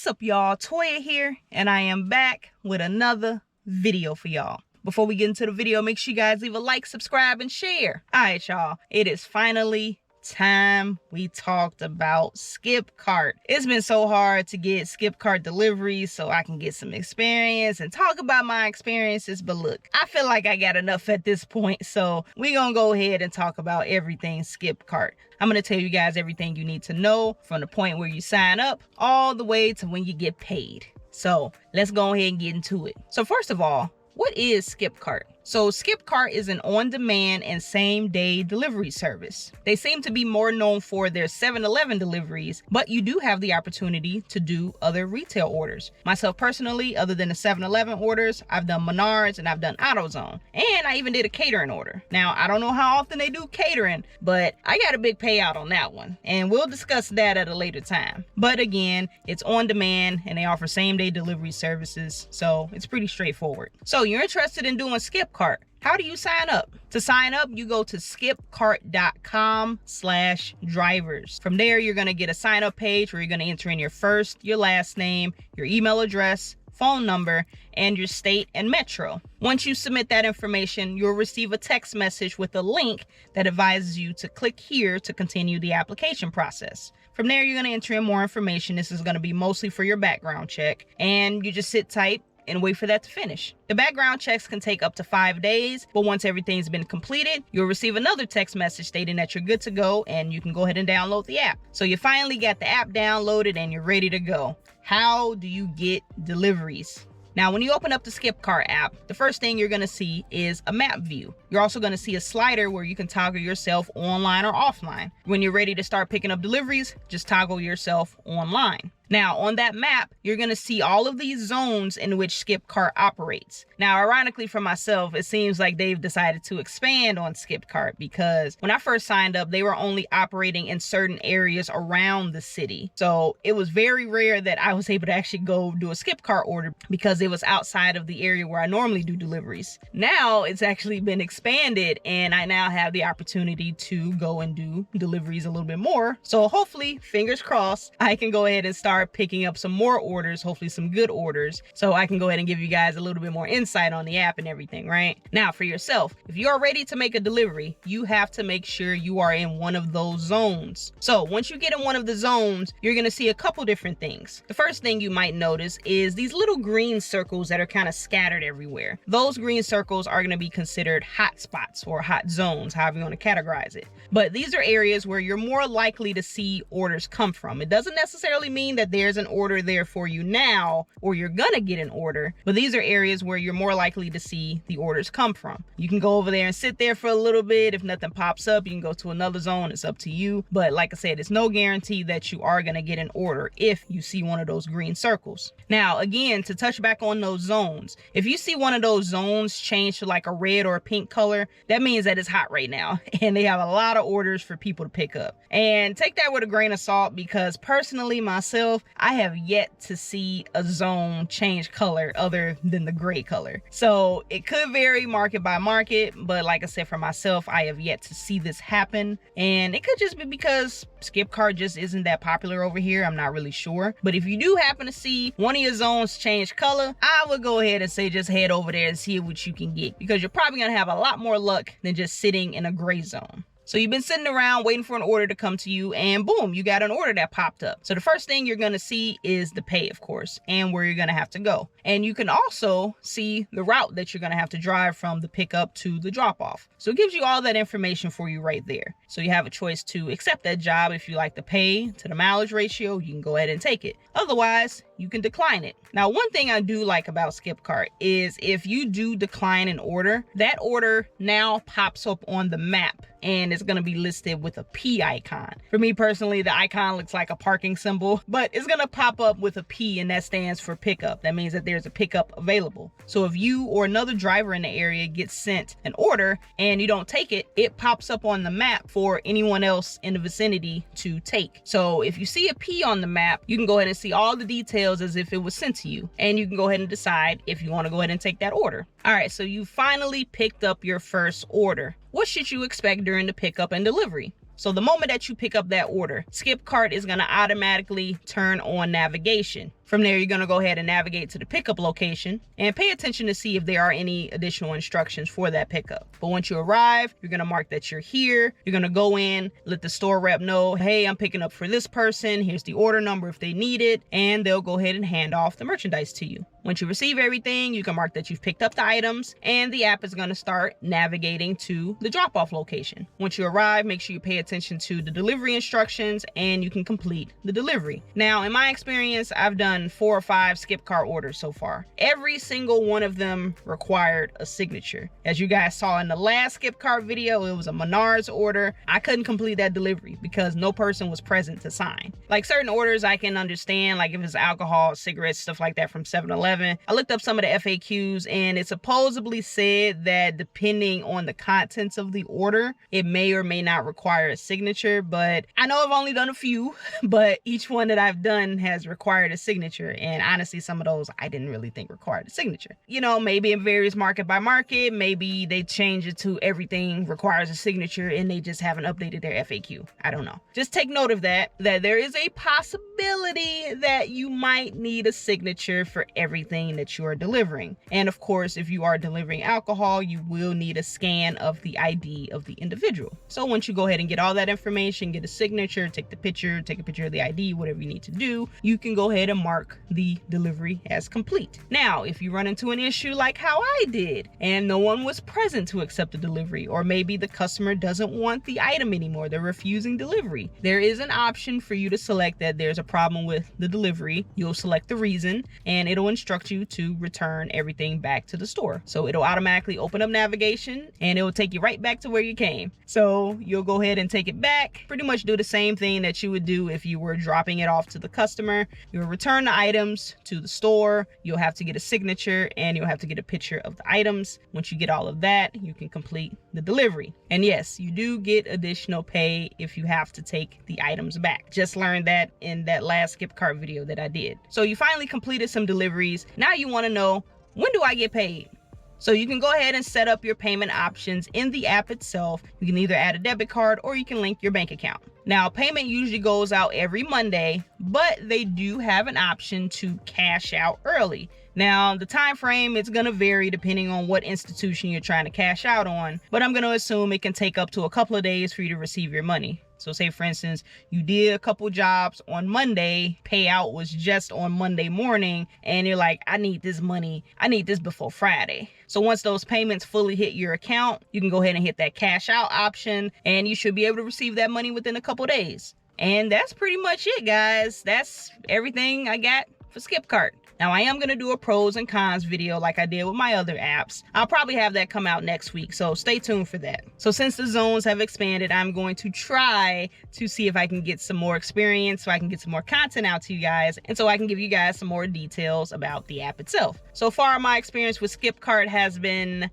What's up, y'all? Toya here, and I am back with another video for y'all. Before we get into the video, make sure you guys leave a like, subscribe, and share. All right, y'all. It is finally time we talked about Skipcart. It's been so hard to get Skipcart deliveries so I can get some experience and talk about my experiences, but look, I feel like I got enough at this point, so we're gonna go ahead and talk about everything Skipcart. I'm gonna tell you guys everything you need to know from the point where you sign up all the way to when you get paid. So let's go ahead and get into it. So first of all, what is Skipcart? So Skipcart is an on-demand and same-day delivery service. They seem to be more known for their 7-Eleven deliveries, but you do have the opportunity to do other retail orders. Myself personally, other than the 7-Eleven orders, I've done Menards and I've done AutoZone. And I even did a catering order. Now, I don't know how often they do catering, but I got a big payout on that one. And we'll discuss that at a later time. But again, it's on demand and they offer same-day delivery services, so it's pretty straightforward. So you're interested in doing Skipcart. How do you sign up? To sign up, you go to skipcart.com/drivers. From there, you're going to get a sign up page where you're going to enter in your first, your last name, your email address, phone number, and your state and metro. Once you submit that information, you'll receive a text message with a link that advises you to click here to continue the application process. From there, you're going to enter in more information. This is going to be mostly for your background check, and you just sit tight and wait for that to finish. The background checks can take up to 5 days, but once everything's been completed, you'll receive another text message stating that you're good to go and you can go ahead and download the app. So you finally got the app downloaded and you're ready to go. How do you get deliveries? Now, when you open up the Skipcart app, the first thing you're going to see is a map view. You're also going to see a slider where you can toggle yourself online or offline. When you're ready to start picking up deliveries, just toggle yourself online. Now, on that map, you're going to see all of these zones in which Skipcart operates. Now, ironically for myself, it seems like they've decided to expand on Skipcart because when I first signed up, they were only operating in certain areas around the city. So it was very rare that I was able to actually go do a Skipcart order because it was outside of the area where I normally do deliveries. Now, it's actually been expanded and I now have the opportunity to go and do deliveries a little bit more. So hopefully, fingers crossed, I can go ahead and start picking up some more orders, hopefully some good orders, so I can go ahead and give you guys a little bit more insight on the app and everything, right? Now, for yourself, if you're ready to make a delivery, you have to make sure you are in one of those zones. So once you get in one of the zones, you're going to see a couple different things. The first thing you might notice is these little green circles that are kind of scattered everywhere. Those green circles are going to be considered hot spots or hot zones, however you want to categorize it. But these are areas where you're more likely to see orders come from. It doesn't necessarily mean that there's an order there for you now or you're gonna get an order, but these are areas where you're more likely to see the orders come from. You can go over there and sit there for a little bit. If nothing pops up, you can go to another zone. It's up to you, but like I said, it's no guarantee that you are gonna get an order if you see one of those green circles. Now, again, to touch back on those zones, if you see one of those zones change to like a red or a pink color, that means that it's hot right now and they have a lot of orders for people to pick up. And take that with a grain of salt because personally myself, I have yet to see a zone change color other than the gray color. So it could vary market by market, but like I said, for myself, I have yet to see this happen. And it could just be because Skipcart just isn't that popular over here. I'm not really sure. But if you do happen to see one of your zones change color, I would go ahead and say just head over there and see what you can get because you're probably going to have a lot more luck than just sitting in a gray zone. So you've been sitting around waiting for an order to come to you and boom, you got an order that popped up. So the first thing you're going to see is the pay, of course, and where you're going to have to go. And you can also see the route that you're going to have to drive from the pickup to the drop off. So it gives you all that information for you right there. So you have a choice to accept that job. If you like the pay to the mileage ratio, you can go ahead and take it. Otherwise, you can decline it. Now, one thing I do like about Skipcart is if you do decline an order, that order now pops up on the map and it's going to be listed with a P icon. For me personally, the icon looks like a parking symbol, but it's going to pop up with a P and that stands for pickup. That means that there's a pickup available. So if you or another driver in the area gets sent an order and you don't take it, it pops up on the map for anyone else in the vicinity to take. So if you see a P on the map, you can go ahead and see all the details as if it was sent to you, and you can go ahead and decide if you want to go ahead and take that order. All right, so you finally picked up your first order. What should you expect during the pickup and delivery? So the moment that you pick up that order, Skipcart is going to automatically turn on navigation. From there, you're gonna go ahead and navigate to the pickup location and pay attention to see if there are any additional instructions for that pickup. But once you arrive, you're gonna mark that you're here. You're gonna go in, let the store rep know, hey, I'm picking up for this person. Here's the order number if they need it, and they'll go ahead and hand off the merchandise to you. Once you receive everything, you can mark that you've picked up the items, and the app is gonna start navigating to the drop-off location. Once you arrive, make sure you pay attention to the delivery instructions and you can complete the delivery. Now, in my experience, I've done 4 or 5 Skipcart orders so far. Every single one of them required a signature. As you guys saw in the last Skipcart video, it was a Menards order. I couldn't complete that delivery because no person was present to sign. Like certain orders I can understand, like if it's alcohol, cigarettes, stuff like that from 7-Eleven. I looked up some of the FAQs and it supposedly said that depending on the contents of the order, it may or may not require a signature, but I know I've only done a few, but each one that I've done has required a signature, and honestly some of those I didn't really think required a signature. You know, maybe it varies market by market, maybe they change it to everything requires a signature and they just haven't updated their FAQ. I don't know. Just take note of that there is a possibility that you might need a signature for everything that you are delivering. And of course, if you are delivering alcohol, you will need a scan of the ID of the individual. So once you go ahead and get all that information, get a signature, take a picture of the ID, whatever you need to do, you can go ahead and mark the delivery as complete. Now, if you run into an issue like how I did and no one was present to accept the delivery, or maybe the customer doesn't want the item anymore, they're refusing delivery, there is an option for you to select that there's a problem with the delivery. You'll select the reason and it'll instruct you to return everything back to the store. So it'll automatically open up navigation and it will take you right back to where you came. So you'll go ahead and take it back, pretty much do the same thing that you would do if you were dropping it off to the customer. You'll return the items to the store, you'll have to get a signature, and you'll have to get a picture of the items. Once you get all of that, you can complete the delivery. And yes, you do get additional pay if you have to take the items back. Just learned that in that last Skipcart video that I did. So you finally completed some deliveries. Now you want to know, when do I get paid? So you can go ahead and set up your payment options in the app itself. You can either add a debit card or you can link your bank account. Now, payment usually goes out every Monday, but they do have an option to cash out early. Now, the time frame is going to vary depending on what institution you're trying to cash out on, but I'm going to assume it can take up to a couple of days for you to receive your money. So say, for instance, you did a couple jobs on Monday, payout was just on Monday morning, and you're like, I need this money, I need this before Friday. So once those payments fully hit your account, you can go ahead and hit that cash out option, and you should be able to receive that money within a couple days. And that's pretty much it, guys. That's everything I got for Skipcart. Now, I am going to do a pros and cons video like I did with my other apps. I'll probably have that come out next week, so stay tuned for that. So since the zones have expanded, I'm going to try to see if I can get some more experience, so I can get some more content out to you guys, and so I can give you guys some more details about the app itself. So far, my experience with Skipcart has been,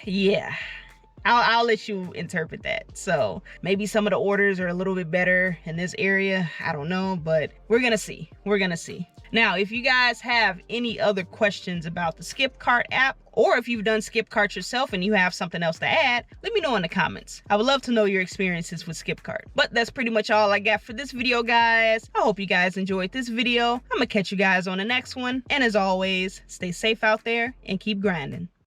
yeah. I'll let you interpret that. So maybe some of the orders are a little bit better in this area. I don't know, but we're gonna see. We're gonna see. Now, if you guys have any other questions about the Skipcart app, or if you've done Skipcart yourself and you have something else to add, let me know in the comments. I would love to know your experiences with Skipcart. But that's pretty much all I got for this video, guys. I hope you guys enjoyed this video. I'm gonna catch you guys on the next one. And as always, stay safe out there and keep grinding.